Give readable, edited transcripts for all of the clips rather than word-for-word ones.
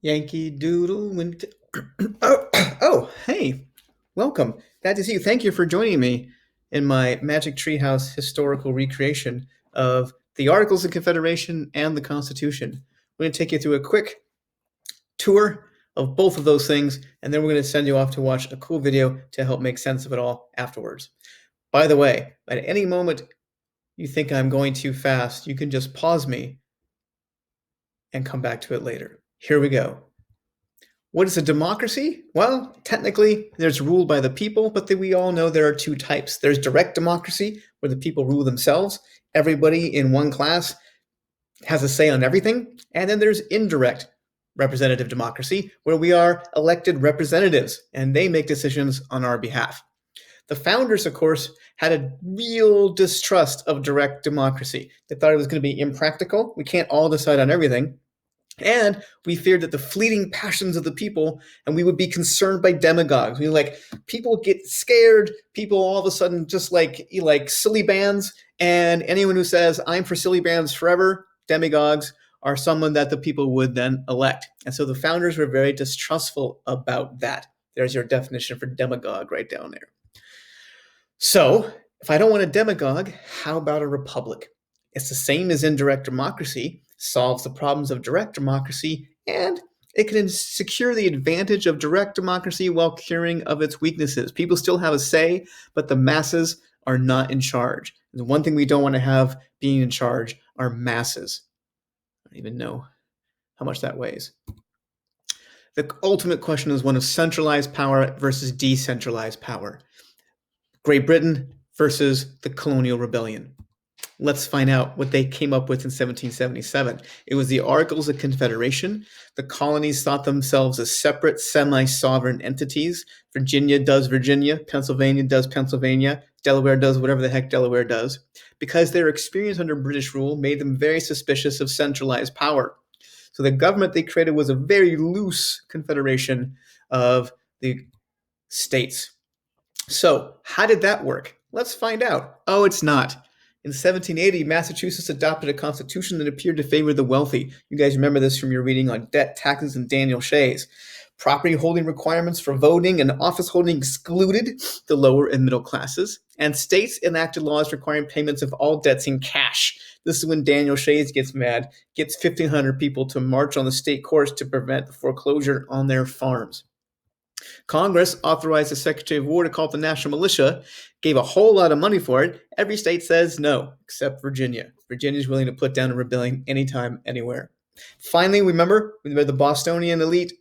Yankee Doodle went. Hey, welcome. Glad to see you. Thank you for joining me in my Magic Treehouse historical recreation of the Articles of Confederation and the Constitution. We're going to take you through a quick tour of both of those things, and then we're going to send you off to watch a cool video to help make sense of it all afterwards. By the way, at any moment you think I'm going too fast, you can just pause me and come back to it later. Here we go. What is a democracy? Well, technically, there's ruled by the people, but we all know there are two types. There's direct democracy, where the people rule themselves. Everybody in one class has a say on everything. And then there's indirect representative democracy, where we are elected representatives, and they make decisions on our behalf. The founders, of course, had a real distrust of direct democracy. They thought it was going to be impractical. We can't all decide on everything. And we feared that the fleeting passions of the people, and we would be concerned by demagogues. People get scared. People all of a sudden just like silly bands, and anyone who says I'm for silly bands forever, demagogues, are someone that the people would then elect. And so the founders were very distrustful about that. There's your definition for demagogue right down there. So if I don't want a demagogue, how about a republic? It's the same as indirect democracy, solves the problems of direct democracy, and it can secure the advantage of direct democracy while curing of its weaknesses. People still have a say, but the masses are not in charge. The one thing we don't want to have being in charge are masses. I don't even know how much that weighs. The ultimate question is one of centralized power versus decentralized power. Great Britain versus the colonial rebellion. Let's find out what they came up with in 1777. It was the Articles of Confederation. The colonies thought themselves as separate, semi-sovereign entities. Virginia does Virginia, Pennsylvania does Pennsylvania, Delaware does whatever the heck Delaware does, because their experience under British rule made them very suspicious of centralized power. So the government they created was a very loose confederation of the states. So how did that work? Let's find out. Oh, it's not. In 1780, Massachusetts adopted a constitution that appeared to favor the wealthy. You guys remember this from your reading on debt, taxes, and Daniel Shays. Property holding requirements for voting and office holding excluded the lower and middle classes. And states enacted laws requiring payments of all debts in cash. This is when Daniel Shays gets mad, gets 1,500 people to march on the state courts to prevent the foreclosure on their farms. Congress authorized the Secretary of War to call it the National Militia, gave a whole lot of money for it. Every state says no, except Virginia. Virginia's willing to put down a rebellion anytime, anywhere. Finally, remember the Bostonian elite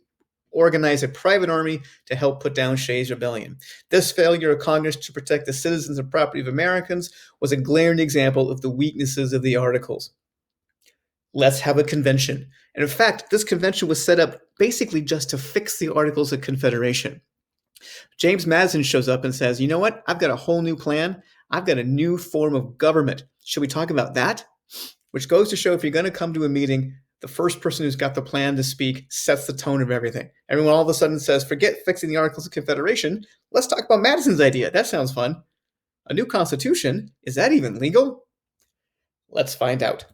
organized a private army to help put down Shays' rebellion. This failure of Congress to protect the citizens and property of Americans was a glaring example of the weaknesses of the Articles. Let's have a convention. And in fact, this convention was set up basically just to fix the Articles of Confederation. James Madison shows up and says, you know what? I've got a whole new plan. I've got a new form of government. Should we talk about that? Which goes to show if you're going to come to a meeting, the first person who's got the plan to speak sets the tone of everything. Everyone all of a sudden says, forget fixing the Articles of Confederation. Let's talk about Madison's idea. That sounds fun. A new constitution? Is that even legal? Let's find out.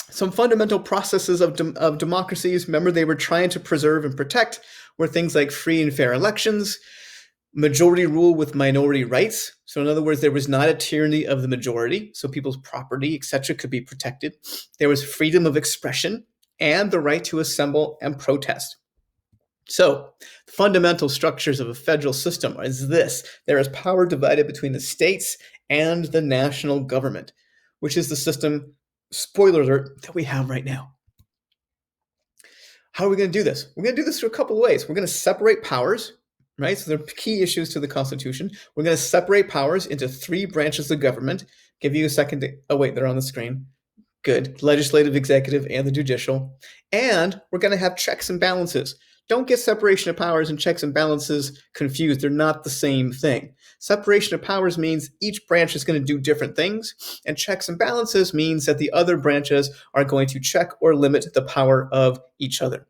Some fundamental processes of democracies, remember they were trying to preserve and protect, were things like free and fair elections, majority rule with minority rights. So in other words, there was not a tyranny of the majority, so people's property, etc., could be protected. There was freedom of expression and the right to assemble and protest. So the fundamental structures of a federal system is this. There is power divided between the states and the national government, which is the system, spoiler alert, that we have right now. How are we going to do this? We're going to do this through a couple of ways. We're going to separate powers, right? So there are key issues to the Constitution. We're going to separate powers into three branches of government. Give you a second to, oh wait, they're on the screen. Good. Legislative, executive, and the judicial. And we're going to have checks and balances. Don't get separation of powers and checks and balances confused. They're not the same thing. Separation of powers means each branch is going to do different things, and checks and balances means that the other branches are going to check or limit the power of each other,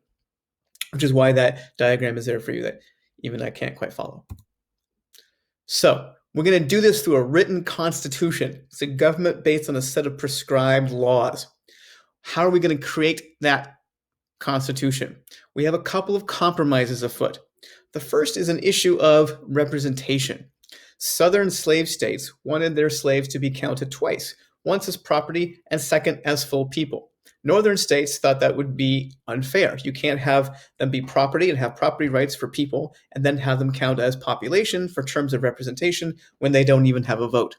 which is why that diagram is there for you that even I can't quite follow. So we're going to do this through a written constitution. It's a government based on a set of prescribed laws. How are we going to create that Constitution. We have a couple of compromises afoot. The first is an issue of representation. Southern slave states wanted their slaves to be counted twice, once as property and second as full people. Northern states thought that would be unfair. You can't have them be property and have property rights for people and then have them count as population for terms of representation when they don't even have a vote.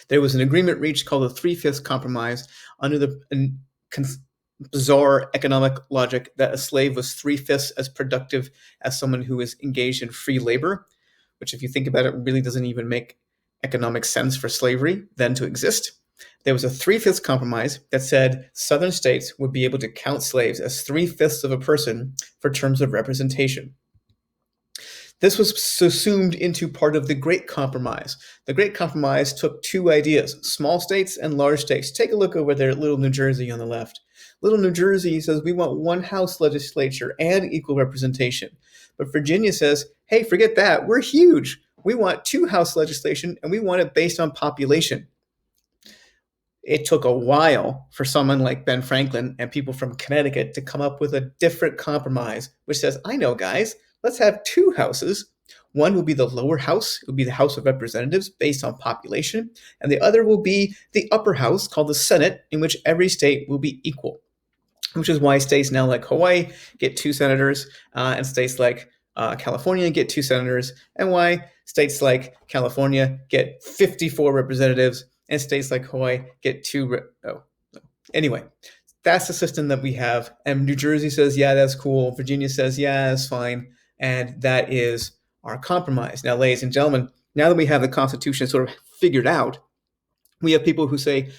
There was an agreement reached called the Three-Fifths Compromise under the bizarre economic logic that a slave was 3/5 as productive as someone who is engaged in free labor, which, if you think about it, really doesn't even make economic sense for slavery then to exist. There was a 3/5 compromise that said Southern states would be able to count slaves as 3/5 of a person for terms of representation. This was subsumed into part of the Great Compromise. The Great Compromise took two ideas, small states and large states. Take a look over there at Little New Jersey on the left. Little New Jersey says we want one House legislature and equal representation. But Virginia says, hey, forget that. We're huge. We want two House legislation and we want it based on population. It took a while for someone like Ben Franklin and people from Connecticut to come up with a different compromise, which says, I know, guys, let's have two houses. One will be the lower house, it will be the House of Representatives based on population, and the other will be the upper house called the Senate, in which every state will be equal, which is why states now like Hawaii get two senators, and states like California get two senators, and why states like California get 54 representatives, and states like Hawaii get two. Anyway, that's the system that we have. And New Jersey says, yeah, that's cool. Virginia says, yeah, that's fine. And that is our compromise. Now, ladies and gentlemen, now that we have the Constitution sort of figured out, we have people who say,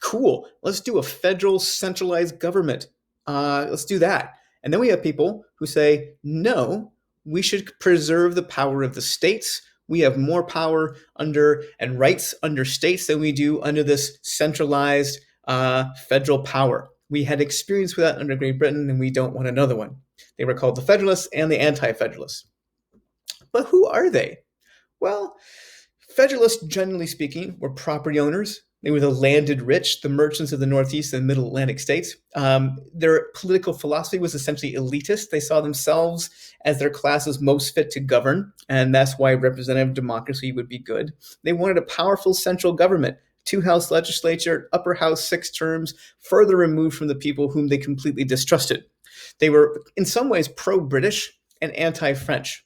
cool, let's do a federal centralized government. Let's do that. And then we have people who say, no, we should preserve the power of the states. We have more power under and rights under states than we do under this centralized federal power. We had experience with that under Great Britain, and we don't want another one. They were called the Federalists and the Anti-Federalists. But who are they? Well, Federalists, generally speaking, were property owners. They were the landed rich, the merchants of the Northeast and Middle Atlantic states. Their political philosophy was essentially elitist. They saw themselves as their classes most fit to govern, and that's why representative democracy would be good. They wanted a powerful central government, two-house legislature, upper house 6 terms, further removed from the people whom they completely distrusted. They were, in some ways, pro-British and anti-French.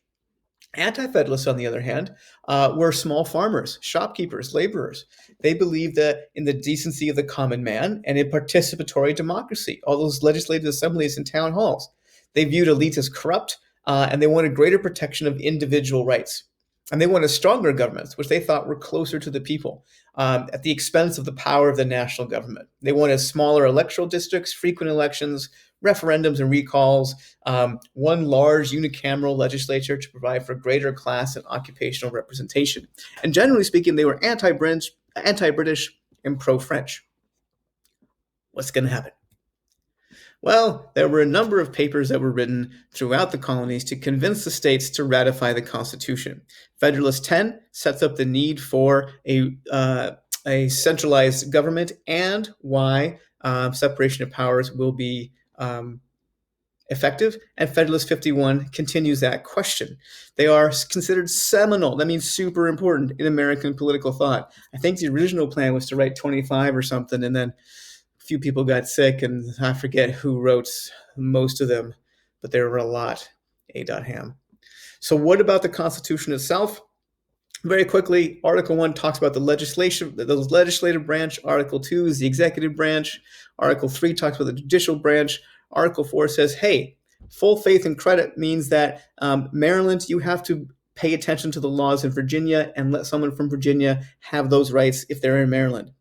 Anti-Federalists, on the other hand, were small farmers, shopkeepers, laborers. They believed that in the decency of the common man and in participatory democracy, all those legislative assemblies and town halls. They viewed elites as corrupt, and they wanted greater protection of individual rights. And they wanted stronger governments, which they thought were closer to the people, at the expense of the power of the national government. They wanted smaller electoral districts, frequent elections, referendums and recalls, one large unicameral legislature to provide for greater class and occupational representation. And generally speaking, they were anti-British, and pro-French. What's going to happen? Well, there were a number of papers that were written throughout the colonies to convince the states to ratify the Constitution. Federalist 10 sets up the need for a centralized government and why separation of powers will be effective, and Federalist 51 continues that question. They are considered seminal, that means super important in American political thought. I think the original plan was to write 25 or something, and then a few people got sick, and I forget who wrote most of them, but there were a lot. A. Ham. So what about the Constitution itself? Very quickly, Article 1 talks about the legislative branch. Article 2 is the executive branch. Article 3 talks about the judicial branch. Article 4 says, hey, full faith and credit means that Maryland, you have to pay attention to the laws in Virginia and let someone from Virginia have those rights if they're in Maryland.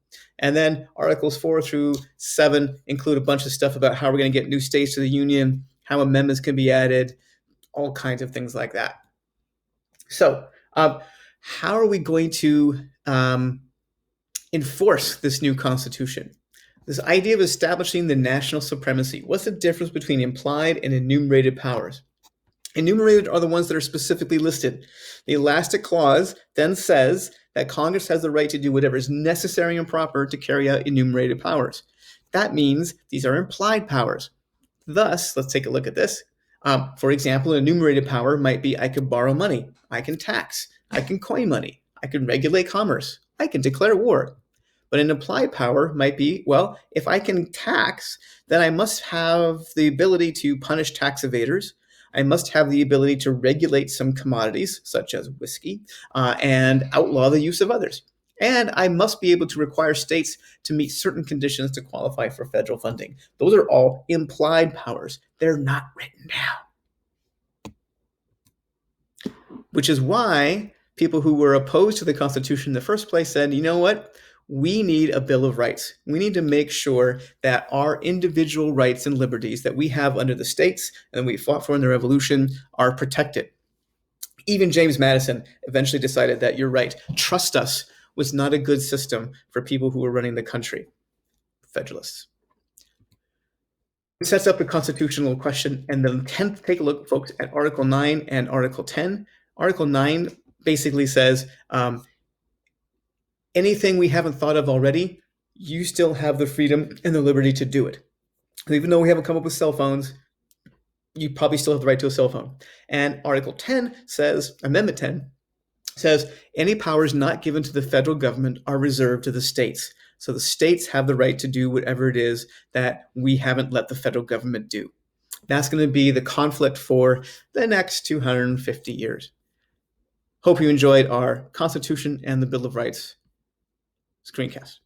And then Articles 4 through 7 include a bunch of stuff about how we're going to get new states to the Union, how amendments can be added, all kinds of things like that. So how are we going to enforce this new Constitution? This idea of establishing the national supremacy. What's the difference between implied and enumerated powers? Enumerated are the ones that are specifically listed. The elastic clause then says that Congress has the right to do whatever is necessary and proper to carry out enumerated powers. That means these are implied powers. Thus, let's take a look at this. For example, an enumerated power might be I can borrow money, I can tax, I can coin money, I can regulate commerce, I can declare war. But an applied power might be, well, if I can tax, then I must have the ability to punish tax evaders. I must have the ability to regulate some commodities, such as whiskey, and outlaw the use of others. And I must be able to require states to meet certain conditions to qualify for federal funding. Those are all implied powers. They're not written down. Which is why people who were opposed to the Constitution in the first place said, you know what? We need a Bill of Rights. We need to make sure that our individual rights and liberties that we have under the states and we fought for in the Revolution are protected. Even James Madison eventually decided that you're right. Trust us was not a good system for people who were running the country. Federalists. It sets up a constitutional question, and then take a look, folks, at Article 9 and Article 10. Article 9 basically says, anything we haven't thought of already, you still have the freedom and the liberty to do it. Even though we haven't come up with cell phones, you probably still have the right to a cell phone. And Article 10 says, Amendment 10 says, any powers not given to the federal government are reserved to the states. So the states have the right to do whatever it is that we haven't let the federal government do. That's going to be the conflict for the next 250 years. Hope you enjoyed our Constitution and the Bill of Rights screencast.